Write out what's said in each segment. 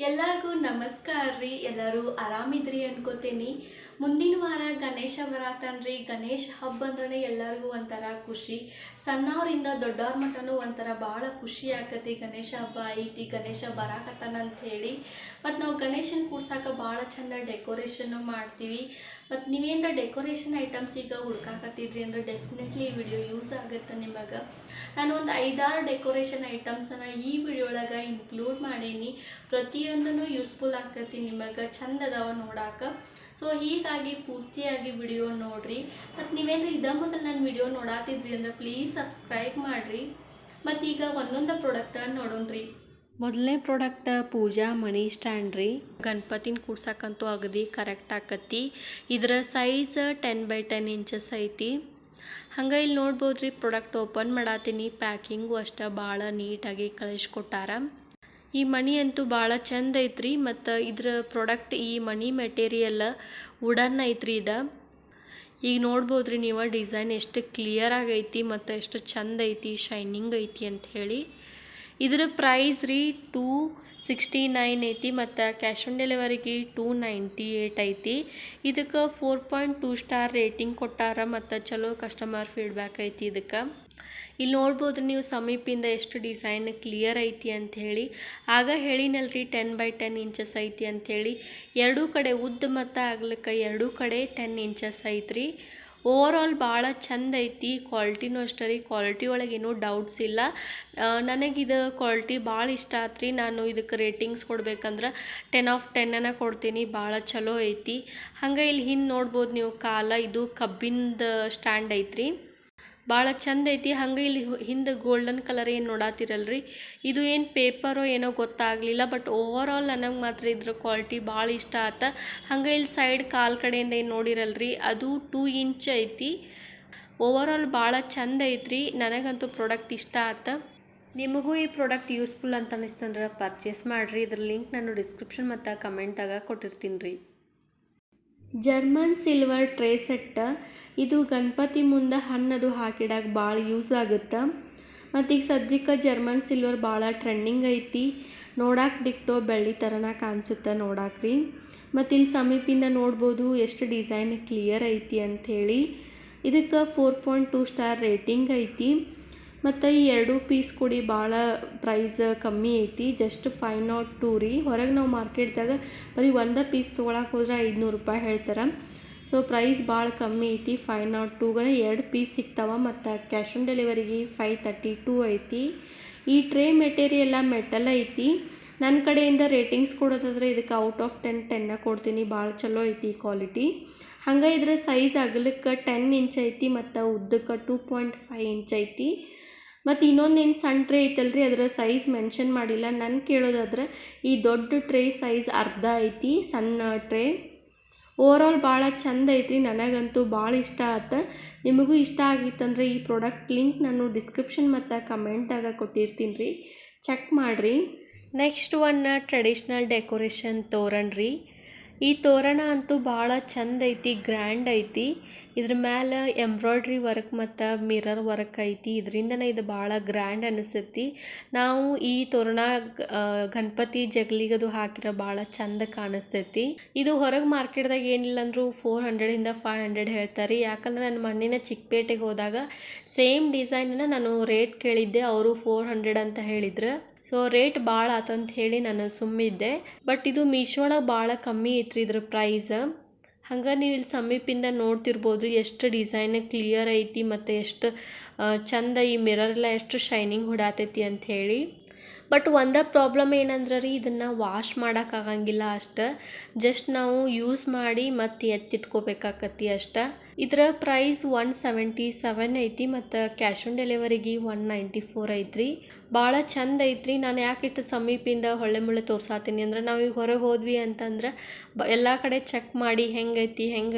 ಎಲ್ಲರಿಗೂ ನಮಸ್ಕಾರ ರೀ. ಎಲ್ಲರೂ ಆರಾಮಿದ್ರಿ ಅನ್ಕೋತೀನಿ. ಮುಂದಿನ ವಾರ ಗಣೇಶ ಬರತಾನ್ರಿ. ಗಣೇಶ ಹಬ್ಬ ಅಂದ್ರೆ ಎಲ್ಲರಿಗೂ ಒಂಥರ ಖುಷಿ. ಸಣ್ಣವರಿಂದ ದೊಡ್ಡವ್ರ ಮಟನೂ ಒಂಥರ ಭಾಳ ಖುಷಿ ಆಕತಿ. ಗಣೇಶ ಹಬ್ಬ ಐತಿ, ಗಣೇಶ ಬರಾಕತ್ತಾನ ಅಂತ ಹೇಳಿ. ಮತ್ತು ನಾವು ಗಣೇಶನ ಕೂಡ್ಸಾಕ ಭಾಳ ಚಂದ ಡೆಕೋರೇಷನ್ನು ಮಾಡ್ತೀವಿ. ಮತ್ತು ನೀವೇನಾರ ಡೆಕೋರೇಷನ್ ಐಟಮ್ಸ್ ಈಗ ಹುಡ್ಕಾಕತ್ತಿದ್ರಿ ಅಂದ್ರೆ ಡೆಫಿನೆಟ್ಲಿ ಈ ವಿಡಿಯೋ ಯೂಸ್ ಆಗುತ್ತೆ ನಿಮಗೆ. ನಾನು ಒಂದು 5-6 ಡೆಕೋರೇಷನ್ ಐಟಮ್ಸನ್ನು ಈ ವಿಡಿಯೋ ಒಳಗೆ ಇನ್ಕ್ಲೂಡ್ ಮಾಡೀನಿ. ಪ್ರತಿಯೊಂದೂ ಯೂಸ್ಫುಲ್ ಆಕತಿ ನಿಮಗೆ, ಚಂದ ಅದಾವ ನೋಡಾಕ. ಸೊ ಹೀಗಾಗಿ ಪೂರ್ತಿಯಾಗಿ ವಿಡಿಯೋ ನೋಡ್ರಿ. ಮತ್ತು ನೀವೇನಾರ ಇದ ಮೊದಲು ನನ್ನ ವಿಡಿಯೋ ನೋಡಾತಿದ್ರಿ ಅಂದ್ರೆ ಪ್ಲೀಸ್ ಸಬ್ಸ್ಕ್ರೈಬ್ ಮಾಡಿರಿ. ಮತ್ತು ಈಗ ಒಂದೊಂದು ಪ್ರಾಡಕ್ಟ್ ನೋಡೋಣ್ರಿ. ಮೊದಲನೇ ಪ್ರಾಡಕ್ಟ್ ಪೂಜಾ ಮಣಿ ಸ್ಟ್ಯಾಂಡ್ ರೀ. ಗಣಪತಿನ ಕೂಡ್ಸಕ್ಕಂತೂ ಅಗದಿ ಕರೆಕ್ಟ್ ಆಕತಿ. ಇದರ ಸೈಜ್ 10x10 ಇಂಚಸ್ ಐತಿ. ಹಂಗೆ ಇಲ್ಲಿ ನೋಡ್ಬೋದು ರೀ, ಪ್ರಾಡಕ್ಟ್ ಓಪನ್ ಮಾಡತ್ತೀನಿ. ಪ್ಯಾಕಿಂಗು ಅಷ್ಟೇ ಭಾಳ ನೀಟಾಗಿ ಕಳಿಸ್ಕೊಟ್ಟಾರ. ಈ ಮಣಿ ಅಂತೂ ಭಾಳ ಚಂದ ಐತ್ರಿ. ಮತ್ತು ಇದ್ರ ಪ್ರಾಡಕ್ಟ್ ಈ ಮಣಿ ಮೆಟೀರಿಯಲ್ ವುಡನ್ ಐತ್ರಿ. ಈಗ ನೋಡ್ಬೋದು ರೀ ನೀವು, ಡಿಸೈನ್ ಎಷ್ಟು ಕ್ಲಿಯರ್ ಆಗೈತಿ ಮತ್ತು ಎಷ್ಟು ಚಂದ ಐತಿ, ಶೈನಿಂಗ್ ಐತಿ ಅಂತ ಹೇಳಿ. ಇದ್ರ ಪ್ರೈಸ್ ರೀ 269 ಐತಿ ಮತ್ತು ಕ್ಯಾಶ್ ಆನ್ ಡೆಲಿವರಿಗೆ 298 ಐತಿ. ಇದಕ್ಕೆ 4.2 ಸ್ಟಾರ್ ರೇಟಿಂಗ್ ಕೊಟ್ಟಾರ ಮತ್ತು ಚಲೋ ಕಸ್ಟಮರ್ ಫೀಡ್ಬ್ಯಾಕ್ ಐತಿ ಇದಕ್ಕೆ. ಇಲ್ಲಿ ನೋಡ್ಬೋದು ನೀವು ಸಮೀಪಿಂದ ಎಷ್ಟು ಡಿಸೈನ್ ಕ್ಲಿಯರ್ ಐತಿ ಅಂಥೇಳಿ. ಆಗ ಹೇಳಿನಲ್ರಿ 10x10 ಇಂಚಸ್ ಐತಿ ಅಂಥೇಳಿ. ಎರಡೂ ಕಡೆ ಉದ್ದ ಮತ್ತು ಆಗ್ಲಿಕ್ಕೆ ಎರಡೂ ಕಡೆ 10 ಇಂಚಸ್ ಐತ್ರಿ. ಓವರಾಲ್ ಭಾಳ ಚಂದ ಐತಿ. ಕ್ವಾಲಿಟಿನೂ ಅಷ್ಟೇ ರೀ, ಕ್ವಾಲಿಟಿ ಒಳಗೆ ಏನೂ ಡೌಟ್ಸ್ ಇಲ್ಲ. ನನಗಿದು ಕ್ವಾಲಿಟಿ ಭಾಳ ಇಷ್ಟ ಆತ್ರಿ. ನಾನು ಇದಕ್ಕೆ ರೇಟಿಂಗ್ಸ್ ಕೊಡ್ಬೇಕಂದ್ರೆ 10/10 ಕೊಡ್ತೀನಿ. ಭಾಳ ಚಲೋ ಐತಿ. ಹಂಗೆ ಇಲ್ಲಿ ಹಿಂದೆ ನೋಡ್ಬೋದು ನೀವು, ಕಾಲ ಇದು ಕಬ್ಬಿಂದ ಸ್ಟ್ಯಾಂಡ್ ಐತ್ರಿ, ಭಾಳ ಚಂದ ಐತಿ. ಹಂಗೆ ಇಲ್ಲಿ ಹಿಂದೆ ಗೋಲ್ಡನ್ ಕಲರ್ ಏನು ನೋಡಾತಿರಲ್ರಿ, ಇದು ಏನು ಪೇಪರೋ ಏನೋ ಗೊತ್ತಾಗಲಿಲ್ಲ. ಬಟ್ ಓವರಾಲ್ ನನಗೆ ಮಾತ್ರ ಇದ್ರ ಕ್ವಾಲಿಟಿ ಭಾಳ ಇಷ್ಟ ಆತ. ಹಂಗೆ ಇಲ್ಲಿ ಸೈಡ್ ಕಾಲ್ ಕಡೆಯಿಂದ ಏನು ನೋಡಿರಲ್ರಿ, ಅದು 2 ಇಂಚ್ ಐತಿ. ಓವರಾಲ್ ಭಾಳ ಚಂದ ಐತ್ರಿ. ನನಗಂತೂ ಪ್ರಾಡಕ್ಟ್ ಇಷ್ಟ ಆತ. ನಿಮಗೂ ಈ ಪ್ರಾಡಕ್ಟ್ ಯೂಸ್ಫುಲ್ ಅಂತ ಅನಿಸ್ತಂದ್ರೆ ಪರ್ಚೇಸ್ ಮಾಡಿರಿ. ಇದ್ರ ಲಿಂಕ್ ನಾನು ಡಿಸ್ಕ್ರಿಪ್ಷನ್ ಮತ್ತು ಕಮೆಂಟಾಗ ಕೊಟ್ಟಿರ್ತೀನಿ ರೀ. ಜರ್ಮನ್ ಸಿಲ್ವರ್ ಟ್ರೇ ಸೆಟ್ಟ. ಇದು ಗಣಪತಿ ಮುಂದೆ ಹಣ್ಣದು ಹಾಕಿಡಾಕ ಭಾಳ ಯೂಸ್ ಆಗುತ್ತೆ. ಮತ್ತು ಈಗ ಸದ್ಯಕ್ಕೆ ಜರ್ಮನ್ ಸಿಲ್ವರ್ ಭಾಳ ಟ್ರೆಂಡಿಂಗ್ ಐತಿ. ನೋಡಾಕೆ ಡಿಕ್ಟೋ ಬೆಳ್ಳಿ ಥರನ ಕಾಣಿಸುತ್ತೆ ನೋಡಾಕ್ರಿ. ಮತ್ತು ಇಲ್ಲಿ ಸಮೀಪಿಂದ ನೋಡ್ಬೋದು ಎಷ್ಟು ಡಿಸೈನ್ ಕ್ಲಿಯರ್ ಐತಿ ಅಂಥೇಳಿ. ಇದಕ್ಕೆ 4.2 ಸ್ಟಾರ್ ರೇಟಿಂಗ್ ಐತಿ. ಮತ್ತು ಈ 2 ಪೀಸ್ ಕೂಡಿ ಭಾಳ ಪ್ರೈಸ್ ಕಮ್ಮಿ ಐತಿ. ಜಸ್ಟ್ 502 ರೀ. ಹೊರಗೆ ನಾವು ಮಾರ್ಕೆಟ್ದಾಗ ಬರೀ ಒಂದು ಪೀಸ್ ತೊಗೊಳಕ್ಕೆ ಹೋದ್ರೆ 500 ರೂಪಾಯಿ ಹೇಳ್ತಾರೆ. ಸೊ ಪ್ರೈಸ್ ಭಾಳ ಕಮ್ಮಿ ಐತಿ. 502ಗೆ 2 ಪೀಸ್ ಸಿಗ್ತಾವೆ. ಮತ್ತು ಕ್ಯಾಶ್ ಆನ್ ಡೆಲಿವರಿಗೆ 532 ಐತಿ. ಈ ಟ್ರೇ ಮೆಟೀರಿಯಲ್ಲ ಮೆಟಲ್ ಐತಿ. ನನ್ನ ಕಡೆಯಿಂದ ರೇಟಿಂಗ್ಸ್ ಕೊಡೋದಾದ್ರೆ ಇದಕ್ಕೆ ಔಟ್ ಆಫ್ 10 ಕೊಡ್ತೀನಿ. ಭಾಳ ಚಲೋ ಐತಿ ಕ್ವಾಲಿಟಿ. ಹಂಗೆ ಇದ್ರ ಸೈಜ್ ಅಗಲಕ್ಕೆ 10 ಇಂಚ್ ಐತಿ ಮತ್ತು ಉದ್ದಕ್ಕೆ 2.5 ಇಂಚ್ ಐತಿ. ಮತ್ತು ಇನ್ನೊಂದೇನು ಸಣ್ಣ ಟ್ರೇ ಐತಲ್ರಿ, ಅದರ ಸೈಜ್ ಮೆನ್ಷನ್ ಮಾಡಿಲ್ಲ. ನನ್ನ ಕೇಳೋದಾದ್ರೆ ಈ ದೊಡ್ಡ ಟ್ರೇ ಸೈಜ್ ಅರ್ಧ ಐತಿ, ಸಣ್ಣ ಟ್ರೇ. ಓವರಾಲ್ ಭಾಳ ಚಂದ ಐತ್ರಿ. ನನಗಂತೂ ಭಾಳ ಇಷ್ಟ ಆಯ್ತು. ನಿಮಗೂ ಇಷ್ಟ ಆಗಿತ್ತಂದ್ರೆ ಈ ಪ್ರಾಡಕ್ಟ್ ಲಿಂಕ್ ನಾನು ಡಿಸ್ಕ್ರಿಪ್ಷನ್ ಮತ್ತು ಕಮೆಂಟಾಗ ಕೊಟ್ಟಿರ್ತೀನಿ ರೀ, ಚೆಕ್ ಮಾಡಿರಿ. ನೆಕ್ಸ್ಟ್ ಟ್ರೆಡಿಷ್ನಲ್ ಡೆಕೋರೇಷನ್ ತೋರಣ ರೀ. ಈ ತೋರಣ ಅಂತೂ ಭಾಳ ಚಂದ ಐತಿ, ಗ್ರ್ಯಾಂಡ್ ಐತಿ. ಇದ್ರ ಮೇಲೆ ಎಂಬ್ರಾಯ್ಡ್ರಿ ವರ್ಕ್ ಮತ್ತು ಮಿರರ್ ವರ್ಕ್ ಐತಿ. ಇದರಿಂದನೇ ಇದು ಭಾಳ ಗ್ರ್ಯಾಂಡ್ ಅನಿಸ್ತೈತಿ. ನಾವು ಈ ತೋರಣ ಗಣಪತಿ ಜಗಲಿಗದು ಹಾಕಿರೋ ಭಾಳ ಚಂದ ಕಾಣಿಸ್ತೈತಿ. ಇದು ಹೊರಗೆ ಮಾರ್ಕೆಟ್ದಾಗ ಏನಿಲ್ಲ ಅಂದರೂ 400 500 ಹೇಳ್ತಾರೆ. ಯಾಕಂದ್ರೆ ನನ್ನ ಮಣ್ಣಿನ ಚಿಕ್ಕಪೇಟೆಗೆ ಹೋದಾಗ ಸೇಮ್ ಡಿಸೈನನ್ನ ನಾನು ರೇಟ್ ಕೇಳಿದ್ದೆ, ಅವರು 400 ಅಂತ ಹೇಳಿದ್ರು. ಸೊ ರೇಟ್ ಭಾಳ ಆತಂತ ಹೇಳಿ ನಾನು ಸುಮ್ಮಿದ್ದೆ. ಬಟ್ ಇದು ಮೀಶೋಳಗೆ ಭಾಳ ಕಮ್ಮಿ ಐತ್ರಿ ಇದ್ರ ಪ್ರೈಸ್. ಹಂಗೆ ನೀವು ಇಲ್ಲಿ ಸಮೀಪಿಂದ ನೋಡ್ತಿರ್ಬೋದು ಎಷ್ಟು ಡಿಸೈನ್ ಕ್ಲಿಯರ್ ಐತಿ ಮತ್ತು ಎಷ್ಟು ಚಂದ ಈ ಮಿರರೆಲ್ಲ ಎಷ್ಟು ಶೈನಿಂಗ್ ಹೊಡಾತೈತಿ ಅಂಥೇಳಿ. ಬಟ್ ಒಂದು ಪ್ರಾಬ್ಲಮ್ ಏನಂದ್ರೆ ರೀ, ಇದನ್ನು ವಾಶ್ ಮಾಡೋಕ್ಕಾಗಂಗಿಲ್ಲ ಅಷ್ಟೆ. ಜಸ್ಟ್ ನಾವು ಯೂಸ್ ಮಾಡಿ ಮತ್ತು ಎತ್ತಿಟ್ಕೋಬೇಕಾಕತಿ ಅಷ್ಟೆ. ಇದರ ಪ್ರೈಸ್ 177 ಐತಿ ಮತ್ತು ಕ್ಯಾಶ್ ಆನ್ ಡೆಲಿವರಿಗೆ 194 ಐತ್ರಿ. ಭಾಳ ಚಂದ ಐತ್ರಿ. ನಾನು ಯಾಕೆ ಇಷ್ಟು ಸಮೀಪಿಂದ ಹೊಳ್ಳೆ ಮುಳ್ಳೆ ತೋರ್ಸಾತೀನಿ ಅಂದ್ರೆ, ನಾವು ಈಗ ಹೊರಗೆ ಹೋದ್ವಿ ಅಂತಂದ್ರೆ ಎಲ್ಲ ಕಡೆ ಚೆಕ್ ಮಾಡಿ ಹೆಂಗೈತಿ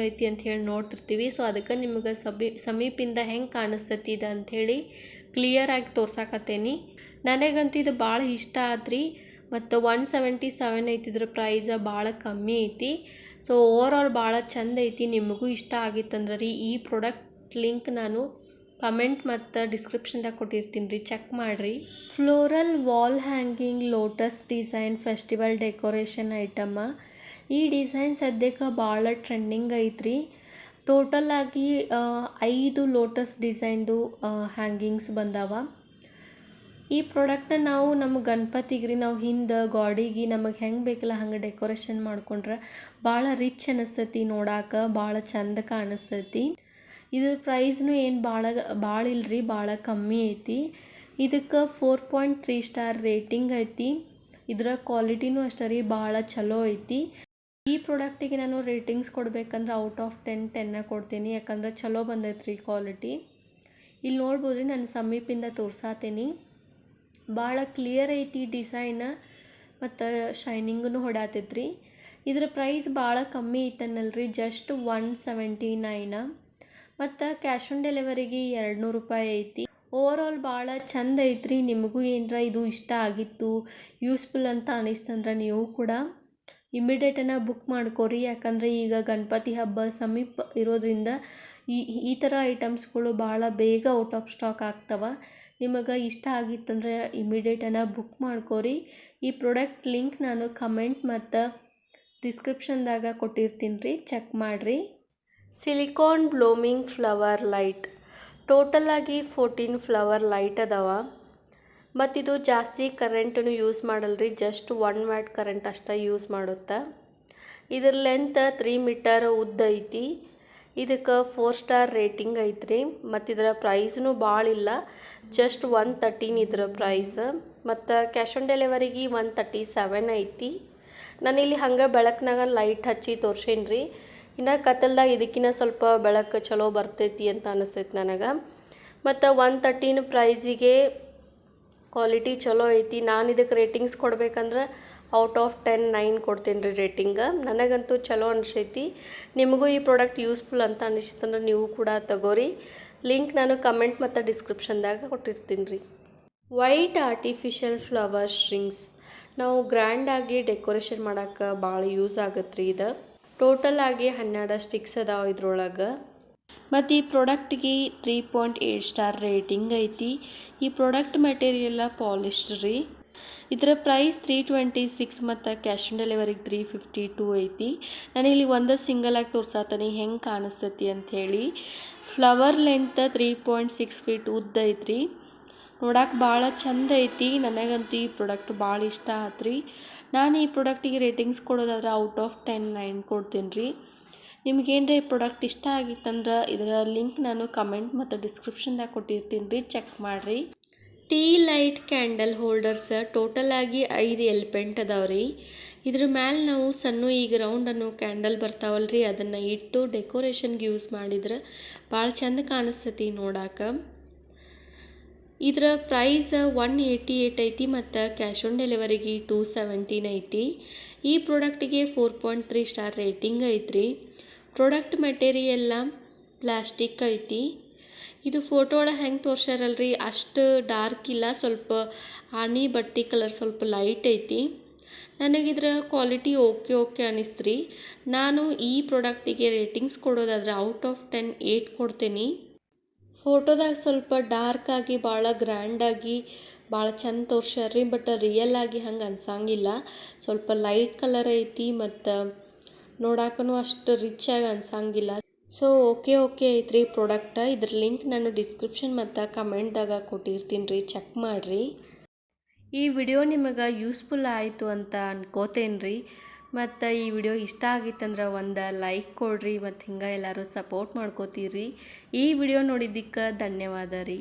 ಅಂತ ಹೇಳಿ ನೋಡ್ತಿರ್ತೀವಿ. ಸೊ ಅದಕ್ಕೆ ನಿಮಗೆ ಸಮೀಪಿಂದ ಹೆಂಗೆ ಕಾಣಿಸ್ತೈತಿ ಇದು ಅಂಥೇಳಿ ಕ್ಲಿಯರಾಗಿ ತೋರ್ಸಾಕತ್ತೇನಿ. ನನಗಂತೂ ಇದು ಭಾಳ ಇಷ್ಟ ಆತ್ರಿ. ಮತ್ತು 177 ಐತಿ ಇದ್ರ ಪ್ರೈಸ್, ಭಾಳ ಕಮ್ಮಿ ಐತಿ. ಸೊ ಓವರಾಲ್ ಭಾಳ ಚಂದ ಐತಿ. ನಿಮಗೂ ಇಷ್ಟ ಆಗಿತ್ತಂದ್ರೆ ರೀ, ಈ ಪ್ರಾಡಕ್ಟ್ ಲಿಂಕ್ ನಾನು ಕಮೆಂಟ್ ಮತ್ತು ಡಿಸ್ಕ್ರಿಪ್ಷನ್ದಾಗ ಕೊಟ್ಟಿರ್ತೀನಿ ರೀ, ಚೆಕ್ ಮಾಡಿರಿ. Floral wall hanging lotus design festival decoration item. ಈ ಡಿಸೈನ್ ಸದ್ಯಕ್ಕೆ ಭಾಳ ಟ್ರೆಂಡಿಂಗ್ ಐತ್ರಿ. ಟೋಟಲ್ ಆಗಿ 5 ಲೋಟಸ್ ಡಿಸೈನ್ದು ಹ್ಯಾಂಗಿಂಗ್ಸ್ ಬಂದಾವ. ಈ ಪ್ರಾಡಕ್ಟ್ನ ನಾವು ನಮ್ಮ ಗಣಪತಿಗೆ ರೀ, ನಾವು ಹಿಂದೆ ಗಾಡಿಗೆ ನಮಗೆ ಹೆಂಗೆ ಬೇಕಲ್ಲ ಹಂಗೆ ಡೆಕೋರೇಷನ್ ಮಾಡ್ಕೊಂಡ್ರೆ ಭಾಳ ರಿಚ್ ಅನಿಸ್ತೈತಿ, ನೋಡಾಕ ಭಾಳ ಚಂದ ಕಾಣಿಸ್ತೈತಿ. ಇದ್ರ ಪ್ರೈಸ್ನು ಏನು ಭಾಳ ಇಲ್ರಿ, ಭಾಳ ಕಮ್ಮಿ ಐತಿ. ಇದಕ್ಕೆ 4.3 ಸ್ಟಾರ್ ರೇಟಿಂಗ್ ಐತಿ. ಇದರ ಕ್ವಾಲಿಟಿನೂ ಅಷ್ಟೇ ರೀ, ಭಾಳ ಚಲೋ ಐತಿ. ಈ ಪ್ರಾಡಕ್ಟಿಗೆ ನಾನು ರೇಟಿಂಗ್ಸ್ ಕೊಡ್ಬೇಕಂದ್ರೆ ಔಟ್ ಆಫ್ 10 ಕೊಡ್ತೀನಿ, ಯಾಕಂದ್ರೆ ಚಲೋ ಬಂದೈತ್ರಿ ಕ್ವಾಲಿಟಿ. ಇಲ್ಲಿ ನೋಡ್ಬೋದು ರೀ, ನಾನು ಸಮೀಪಿಂದ ತೋರ್ಸಾತೀನಿ. ಭಾಳ ಕ್ಲಿಯರ್ ಐತಿ ಡಿಸೈನ್ ಮತ್ತು ಶೈನಿಂಗೂ ಹೊಡಾತೈತ್ರಿ. ಇದರ ಪ್ರೈಸ್ ಭಾಳ ಕಮ್ಮಿ ಐತನ್ನಲ್ರಿ, ಜಸ್ಟ್ 179. ಮತ್ತು ಕ್ಯಾಶ್ ಆನ್ ಡೆಲಿವರಿಗೆ 200 ರೂಪಾಯಿ ಐತಿ. ಓವರಾಲ್ ಭಾಳ ಚಂದ ಐತ್ರಿ. ನಿಮಗೂ ಏನರ ಇದು ಇಷ್ಟ ಆಗಿತ್ತು, ಯೂಸ್ಫುಲ್ ಅಂತ ಅನಿಸ್ತಂದ್ರೆ ನೀವು ಕೂಡ ಇಮಿಡಿಯೇಟನ್ನು ಬುಕ್ ಮಾಡ್ಕೊರಿ. ಯಾಕಂದರೆ ಈಗ ಗಣಪತಿ ಹಬ್ಬ ಸಮೀಪ ಇರೋದ್ರಿಂದ ಈ ಥರ ಐಟಮ್ಸ್ಗಳು ಭಾಳ ಬೇಗ ಔಟ್ ಆಫ್ ಸ್ಟಾಕ್ ಆಗ್ತವೆ. ನಿಮಗೆ ಇಷ್ಟ ಆಗಿತ್ತಂದ್ರೆ ಇಮಿಡಿಯೇಟನ್ನು ಬುಕ್ ಮಾಡ್ಕೊರಿ. ಈ ಪ್ರಾಡಕ್ಟ್ ಲಿಂಕ್ ನಾನು ಕಮೆಂಟ್ ಮತ್ತು ಡಿಸ್ಕ್ರಿಪ್ಷನ್ದಾಗ ಕೊಟ್ಟಿರ್ತೀನಿ ರೀ, ಚೆಕ್ ಮಾಡಿರಿ. Silicon blooming flower light. Total ಆಗಿ 14 ಫ್ಲವರ್ ಲೈಟ್ ಅದಾವ. ಮತ್ತು ಇದು ಜಾಸ್ತಿ ಕರೆಂಟನ್ನು ಯೂಸ್ ಮಾಡಲ್ರಿ, ಜಸ್ಟ್ 1 ವ್ಯಾಟ್ ಕರೆಂಟ್ ಅಷ್ಟೇ ಯೂಸ್ ಮಾಡುತ್ತಾ. ಇದ್ರ ಲೆಂತ್ 3 ಮೀಟರ್ ಉದ್ದ ಐತಿ. ಇದಕ್ಕೆ 4 ಸ್ಟಾರ್ ರೇಟಿಂಗ್ ಐತ್ರಿ. ಮತ್ತು ಇದರ ಪ್ರೈಸ್ನು ಭಾಳ ಇಲ್ಲ, ಜಸ್ಟ್ 113 ಇದರ ಪ್ರೈಸ್. ಮತ್ತು ಕ್ಯಾಶ್ ಆನ್ ಡೆಲಿವರಿಗೆ 137 ಐತಿ. ನಾನಿಲ್ಲಿ ಹಂಗೆ ಬೆಳಕಿನಾಗ ಲೈಟ್ ಹಚ್ಚಿ ತೋರ್ಸೇನಿ ರೀ. ಇನ್ನು ಕತ್ತಲ್ದಾಗ ಇದಕ್ಕಿಂತ ಸ್ವಲ್ಪ ಬೆಳಕು ಚಲೋ ಬರ್ತೈತಿ ಅಂತ ಅನಿಸ್ತೈತಿ ನನಗೆ. ಮತ್ತು 113 ಪ್ರೈಸಿಗೆ ಕ್ವಾಲಿಟಿ ಚಲೋ ಐತಿ. ನಾನು ಇದಕ್ಕೆ ರೇಟಿಂಗ್ಸ್ ಕೊಡ್ಬೇಕಂದ್ರೆ ಔಟ್ ಆಫ್ 10 9 ಕೊಡ್ತೀನಿ ರೀ ರೇಟಿಂಗ. ನನಗಂತೂ ಚಲೋ ಅನಿಸೈತಿ. ನಿಮಗೂ ಈ ಪ್ರಾಡಕ್ಟ್ ಯೂಸ್ಫುಲ್ ಅಂತ ಅನಿಸ್ತಂದ್ರೆ ನೀವು ಕೂಡ ತಗೋರಿ. ಲಿಂಕ್ ನಾನು ಕಮೆಂಟ್ ಮತ್ತು ಡಿಸ್ಕ್ರಿಪ್ಷನ್ದಾಗ ಕೊಟ್ಟಿರ್ತೀನಿ ರೀ. White artificial flower strings. ನಾವು ಗ್ರ್ಯಾಂಡಾಗಿ ಡೆಕೋರೇಷನ್ ಮಾಡೋಕ್ಕೆ ಭಾಳ ಯೂಸ್ ಆಗತ್ತೆ ರೀ ಇದು. ಟೋಟಲ್ ಆಗಿ 12 ಸ್ಟಿಕ್ಸ್ ಅದಾವೆ ಇದ್ರೊಳಗೆ. ಮತ್ತು ಈ ಪ್ರಾಡಕ್ಟಿಗೆ 3.8 ಸ್ಟಾರ್ ರೇಟಿಂಗ್ ಐತಿ. ಈ ಪ್ರಾಡಕ್ಟ್ ಮೆಟೀರಿಯಲ್ಲ ಪಾಲಿಸ್ಟರ್ ರೀ. ಇದರ ಪ್ರೈಸ್ 326 ಮತ್ತು ಕ್ಯಾಶ್ ಆನ್ ಡೆಲಿವರಿಗೆ 352 ಐತಿ. ನಾನಿಲ್ಲಿ ಒಂದು ಸಿಂಗಲ್ ಆಗಿ ತೋರ್ಸಾತೀನಿ ಹೆಂಗೆ ಕಾಣಿಸ್ತೈತಿ ಅಂಥೇಳಿ. ಫ್ಲವರ್ ಲೆಂತ್ 3.6 ಫೀಟ್ ಉದ್ದ ಐತ್ರಿ. ನೋಡಕ್ಕೆ ಭಾಳ ಚಂದ ಐತಿ. ನನಗಂತೂ ಈ ಪ್ರಾಡಕ್ಟ್ ಭಾಳ ಇಷ್ಟ ಆತ್ರಿ. ನಾನು ಈ ಪ್ರಾಡಕ್ಟಿಗೆ ರೇಟಿಂಗ್ಸ್ ಕೊಡೋದಾದ್ರೆ ಔಟ್ ಆಫ್ 10 9 ಕೊಡ್ತೀನಿ ರೀ. ನಿಮಗೇನರ ಈ ಪ್ರಾಡಕ್ಟ್ ಇಷ್ಟ ಆಗಿತ್ತಂದ್ರೆ ಇದರ ಲಿಂಕ್ ನಾನು ಕಮೆಂಟ್ ಮತ್ತು ಡಿಸ್ಕ್ರಿಪ್ಷನ್ದಾಗ ಕೊಟ್ಟಿರ್ತೀನಿ ರೀ, ಚೆಕ್ ಮಾಡಿರಿ. Tea light candle holders. Total ಆಗಿ 5 ಎಲಿಮೆಂಟ್ ಅದಾವ್ರಿ. ಇದ್ರ ಮ್ಯಾಲೆ ನಾವು ಸಣ್ಣ ಈಗ ರೌಂಡನ್ನು ಕ್ಯಾಂಡಲ್ ಬರ್ತಾವಲ್ರಿ, ಅದನ್ನು ಇಟ್ಟು ಡೆಕೋರೇಷನ್ಗೆ ಯೂಸ್ ಮಾಡಿದ್ರೆ ಭಾಳ ಚಂದ ಕಾಣಿಸ್ತೈತಿ ನೋಡಾಕ. ಇದರ ಪ್ರೈಸ್ 188 ಐತಿ ಮತ್ತು ಕ್ಯಾಶ್ ಆನ್ ಡೆಲಿವರಿಗೆ 217 ಐತಿ. ಈ ಪ್ರಾಡಕ್ಟಿಗೆ 4.3 ಸ್ಟಾರ್ ರೇಟಿಂಗ್ ಐತ್ರಿ. ಪ್ರಾಡಕ್ಟ್ ಮೆಟೀರಿಯಲ್ಲ ಪ್ಲಾಸ್ಟಿಕ್ ಐತಿ. ಇದು ಫೋಟೋ ಒಳಗೆ ಹೆಂಗೆ ತೋರ್ಸ್ಯಾರಲ್ರಿ ಅಷ್ಟು ಡಾರ್ಕ್ ಇಲ್ಲ, ಸ್ವಲ್ಪ ಆನಿ ಬಟ್ಟೆ ಕಲರ್ ಸ್ವಲ್ಪ ಲೈಟ್ ಐತಿ. ನನಗಿದ್ರ ಕ್ವಾಲಿಟಿ ಓಕೆ ಅನಿಸ್ತ್ರಿ. ನಾನು ಈ ಪ್ರಾಡಕ್ಟಿಗೆ ರೇಟಿಂಗ್ಸ್ ಕೊಡೋದಾದ್ರೆ ಔಟ್ ಆಫ್ 10 8 ಕೊಡ್ತೀನಿ. ಫೋಟೋದಾಗ ಸ್ವಲ್ಪ ಡಾರ್ಕ್ ಆಗಿ ಭಾಳ ಗ್ರ್ಯಾಂಡಾಗಿ ಭಾಳ ಚಂದ ತೋರ್ಸ್ಯಾರ್ರಿ, ಬಟ್ ರಿಯಲ್ ಆಗಿ ಹಂಗೆ ಅನ್ಸಂಗಿಲ್ಲ. ಸ್ವಲ್ಪ ಲೈಟ್ ಕಲರ್ ಐತಿ ಮತ್ತು ನೋಡಾಕೂ ಅಷ್ಟು ರಿಚ್ ಆಗಿ ಅನ್ಸಂಗಿಲ್ಲ. ಸೊ ಓಕೆ ಐತ್ರಿ ಪ್ರಾಡಕ್ಟ್. ಇದ್ರ ಲಿಂಕ್ ನಾನು ಡಿಸ್ಕ್ರಿಪ್ಷನ್ ಮತ್ತು ಕಮೆಂಟ್ದಾಗ ಕೊಟ್ಟಿರ್ತೀನಿ ರೀ, ಚೆಕ್ ಮಾಡಿರಿ. ಈ ವಿಡಿಯೋ ನಿಮಗೆ ಯೂಸ್ಫುಲ್ ಆಯಿತು ಅಂತ ಅನ್ಕೋತೇನೆ ರೀ. ಮತ್ತು ಈ ವಿಡಿಯೋ ಇಷ್ಟ ಆಗಿತ್ತಂದ್ರೆ ಒಂದು ಲೈಕ್ ಕೊಡ್ರಿ ಮತ್ತು ಹಿಂಗೆ ಎಲ್ಲರೂ ಸಪೋರ್ಟ್ ಮಾಡ್ಕೋತೀರಿ. ಈ ವಿಡಿಯೋ ನೋಡಿದ್ದಕ್ಕೆ ಧನ್ಯವಾದ ರೀ.